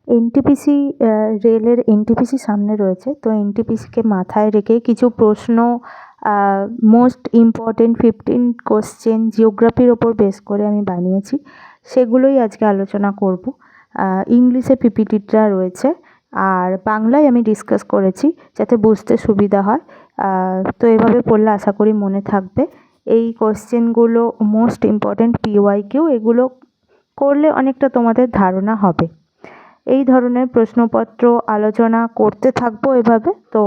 NTPC রেলের NTPC সামনে রয়েছে, তো এনটিপিসিকে মাথায় রেখে কিছু প্রশ্ন মোস্ট ইম্পর্টেন্ট 15 কোশ্চেন জিওগ্রাফির ওপর বেস করে আমি বানিয়েছি, সেগুলোই আজকে আলোচনা করব। ইংলিশে পিপিটিটা রয়েছে আর বাংলায় আমি ডিসকাস করেছি যাতে বুঝতে সুবিধা হয়। তো এভাবে পড়লে আশা করি মনে থাকবে। এই কোশ্চেনগুলো মোস্ট ইম্পর্টেন্ট পিওয়াইকিউ, এগুলো করলে অনেকটা তোমাদের ধারণা হবে। এই ধরনের প্রশ্নপত্র আলোচনা করতে থাকবো এভাবে। তো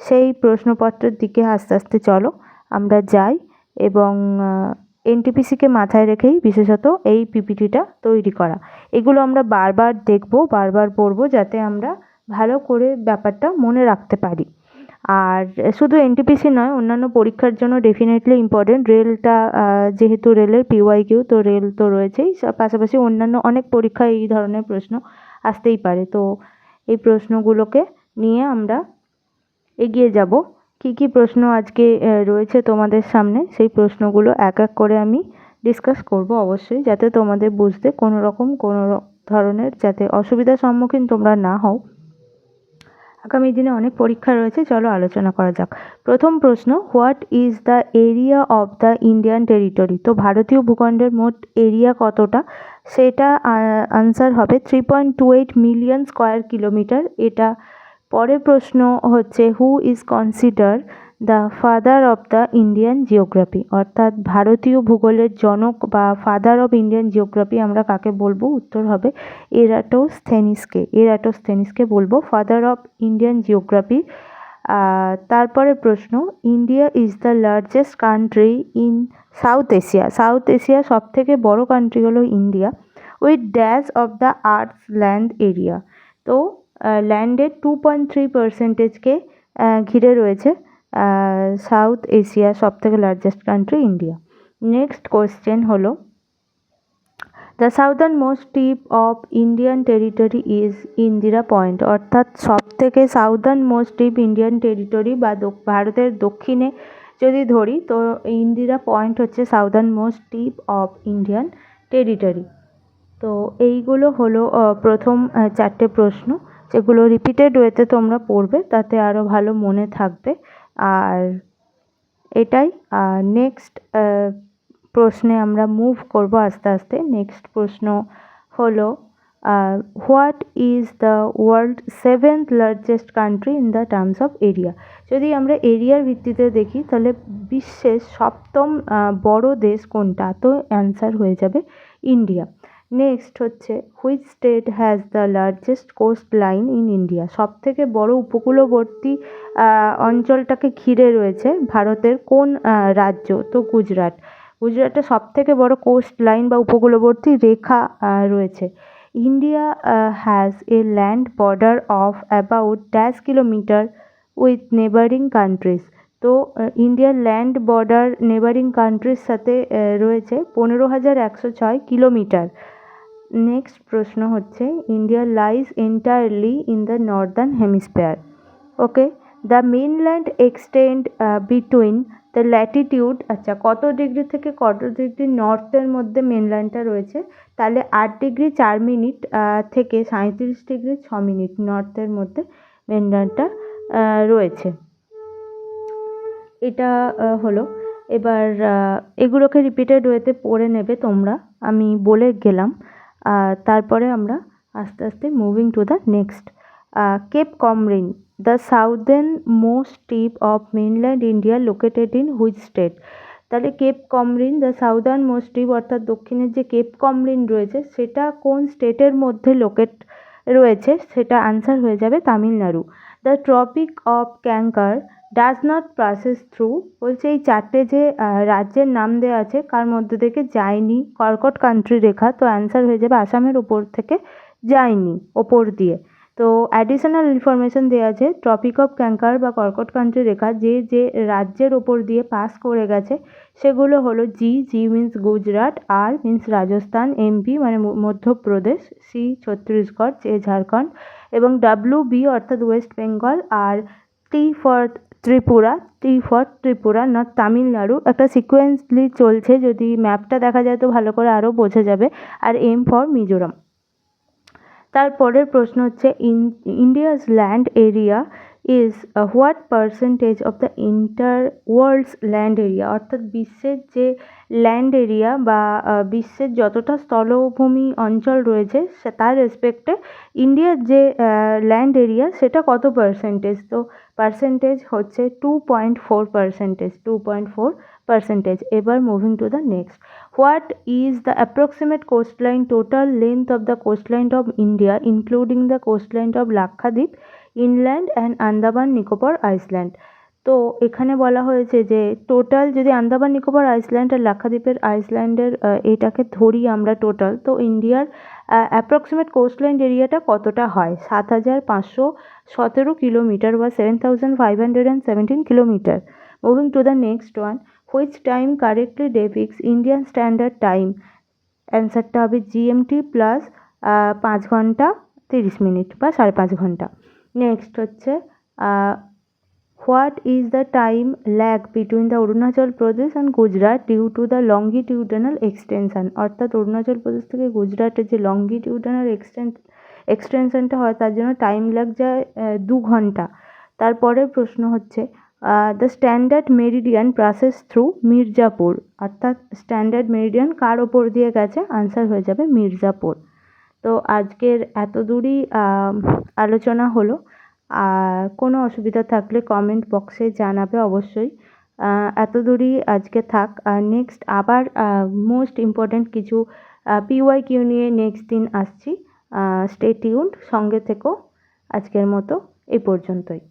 সেই প্রশ্নপত্রের দিকে আস্তে আস্তে চলো আমরা যাই, এবং এনটিপিসিকে মাথায় রেখেই বিশেষত এই পিপিটিটা তৈরি করা। এগুলো আমরা বারবার দেখব, বারবার পড়বো, যাতে আমরা ভালো করে ব্যাপারটা মনে রাখতে পারি। আর শুধু এনটিপিসি নয়, অন্যান্য পরীক্ষার জন্য ডেফিনেটলি ইম্পর্টেন্ট। রেলটা যেহেতু রেলের পিওয়াইকিউ, তো রেল তো রয়েছেই, পাশাপাশি অন্যান্য অনেক পরীক্ষায় এই ধরনের প্রশ্ন আসতেই পারে। তো এই প্রশ্নগুলোকে নিয়ে আমরা এগিয়ে যাব। কি কি প্রশ্ন আজকে রয়েছে তোমাদের সামনে, সেই প্রশ্নগুলো এক এক করে আমি ডিসকাস করব অবশ্যই, যাতে তোমাদের বুঝতে কোনো ধরনের যাতে অসুবিধার সম্মুখীন তোমরা না হও। আগামী দিনে অনেক পরীক্ষা রয়েছে, চলো আলোচনা করা যাক। প্রথম প্রশ্ন, what is the area of the Indian territory? তো ভারতীয় ভূখণ্ডের মোট এরিয়া কতটা, সেটা আনসার হবে 3.28 মিলিয়ন স্কোয়ার কিলোমিটার। এটা পরের প্রশ্ন হচ্ছে, who is consider the father of the Indian geography? অর্থাৎ ভারতীয় ভূগোলের জনক বা ফাদার অফ ইন্ডিয়ান জিওগ্রাফি আমরা কাকে বলবো? উত্তর হবে এরাটোস্থেনিসকে বলবো ফাদার অফ ইন্ডিয়ান জিওগ্রাফি। তারপরে প্রশ্ন, India is the largest country in South Asia? South Asia সব থেকে বড় কান্ট্রি হলো India, with dash of the earth's land area. তো ল্যান্ডের 2.3%কে ঘিরে রয়েছে সাউথ এশিয়া সব থেকে largest country India. Next question হলো, the southern most tip of Indian territory is Indira Point? অর্থাৎ সব থেকে southern most tip Indian territory বা ভারতের দক্ষিণে যদি ধরি, তো ইন্দিরা পয়েন্ট হচ্ছে southern most tip of Indian territory. তো এইগুলো হলো প্রথম চারটে প্রশ্ন, যেগুলো রিপিটেড ওয়েতে তোমরা পড়বে, তাতে আরও ভালো মনে থাকবে। আর এটাই নেক্সট প্রশ্নে আমরা মুভ করব আস্তে আস্তে। নেক্সট প্রশ্ন হলো, what is the world 7th largest country in the terms of area? যদি আমরা এরিয়ার ভিত্তিতে দেখি, তাহলে বিশ্বের সপ্তম বড় দেশ কোনটা? তো অ্যান্সার হয়ে যাবে ইন্ডিয়া। নেক্সট হচ্ছে, which state has the largest coastline in India? সব থেকে বড় উপকূলবর্তী অঞ্চলটাকে ঘিরে রয়েছে ভারতের কোন রাজ্য? তো গুজরাটে সব থেকে বড় কোস্ট লাইন বা উপকূলবর্তী রেখা রয়েছে। India has a land border of about dash kilometre with neighbouring countries? তো ইন্ডিয়ার ল্যান্ড বর্ডার নেবারিং কান্ট্রির সাথে রয়েছে 15,106 কিলোমিটার। নেক্সট প্রশ্ন হচ্ছে, India lies entirely in the Northern hemisphere? Okay, the mainland extend between the Latitude, আচ্ছা কত degree থেকে কত ডিগ্রি নর্থের মধ্যে মেনল্যান্ডটা রয়েছে? তাহলে 8 ডিগ্রি 4 মিনিট থেকে 37 ডিগ্রি 6 মিনিট নর্থের মধ্যে মেনল্যান্ডটা রয়েছে। এটা হলো। এবার এগুলোকে রিপিটেড ওয়েতে পড়ে নেবে তোমরা, আমি বলে গেলাম। তারপরে আমরা আস্তে আস্তে moving to the next. Cape Comorin, the southern most tip of mainland India located in which state? তাহলে Cape Comorin the southern most tip, অর্থাৎ দক্ষিণের যে কেপ কমরিন রয়েছে সেটা কোন স্টেটের মধ্যে লোকেট রয়েছে? সেটা আনসার হয়ে যাবে Tamil Nadu. The tropic of cancer does not passes through, বলছে এই চারটে যে রাজ্যের নাম দেওয়া আছে কার মধ্যে থেকে যায়নি কর্কট কান্ট্রি রেখা? তো অ্যান্সার হয়ে যাবে আসামের ওপর থেকে যায়নি, ওপর দিয়ে। তো অ্যাডিশনাল ইনফরমেশন দেওয়া আছে, ট্রপিক অফ ক্যাঙ্কার বা কর্কট কান্ট্রি রেখা যে যে রাজ্যের ওপর দিয়ে পাস করে গেছে সেগুলো হলো, জি মিন্স গুজরাট, আর মিন্স রাজস্থান, এমপি মানে মধ্যপ্রদেশ, সি ছত্তিশগড়, এ ঝাড়খণ্ড, এবং বি অর্থাৎ West Bengal, R T for Tripura not Tamil Nadu. একটা সিকোয়েন্সলি চলছে, যদি ম্যাপটা দেখা যায় তো ভালো করে আরও বোঝা যাবে। আর এম ফর মিজোরাম। তারপরের প্রশ্ন হচ্ছে India's land area is what percentage of the world's land area, অর্থাৎ বিশ্বের যে ল্যান্ড এরিয়া বা বিশ্বের যতটা স্থলভূমি অঞ্চল রয়েছে তার রেসপেক্টে ইন্ডিয়ার যে ল্যান্ড এরিয়া সেটা কত পার্সেন্টেজ। তো পার্সেন্টেজ হচ্ছে 2.4%, 2.4%। এবার moving to the next, what is the approximate coastline total length of the coastline of India including the coastline of Lakshadweep inland and Andaman Nicobar Island। তো এখানে বলা হয়েছে যে টোটাল যদি আন্দামান নিকোবর আইসল্যান্ড আর লাক্ষাদ্বীপের আইসল্যান্ডের এটাকে ধরি আমরা টোটাল, তো ইন্ডিয়ার অ্যাপ্রক্সিমেট কোস্টলাইন এরিয়াটা কতটা হয়, 7,517 কিলোমিটার বা 7,517 kilometre. Moving to the next one, which time correctly depicts Indian standard time, অ্যান্সারটা হবে জিএমটি প্লাস 5 ঘন্টা 30 মিনিট বা 5.5 ঘন্টা। নেক্সট হচ্ছে what is the time lag between the Arunachal Pradesh and Gujarat due to the longitudinal extension, অর্থাৎ অরুণাচল প্রদেশ থেকে গুজরাটের যে লঙ্গিটিউডানাল এক্সটেনশনটা হয় তার জন্য টাইম ল্যাগ যায় 2 ঘন্টা। তারপরের প্রশ্ন হচ্ছে the standard meridian passes through Mirzapur, অর্থাৎ স্ট্যান্ডার্ড মেরিডিয়ান কার ওপর দিয়ে গেছে, আনসার হয়ে যাবে মির্জাপুর। তো আজকের এত দূরই আলোচনা হলো, আর কোনো অসুবিধা থাকলে কমেন্ট বক্সে জানাবে অবশ্যই। এত দূরই আজকে থাক, আর নেক্সট আবার মোস্ট ইম্পর্ট্যান্ট কিছু পিওয়াইকিউ নিয়ে নেক্সট দিন আসছি। স্টে টিউনড, সঙ্গে থেকো। আজকের মতো এই পর্যন্তই।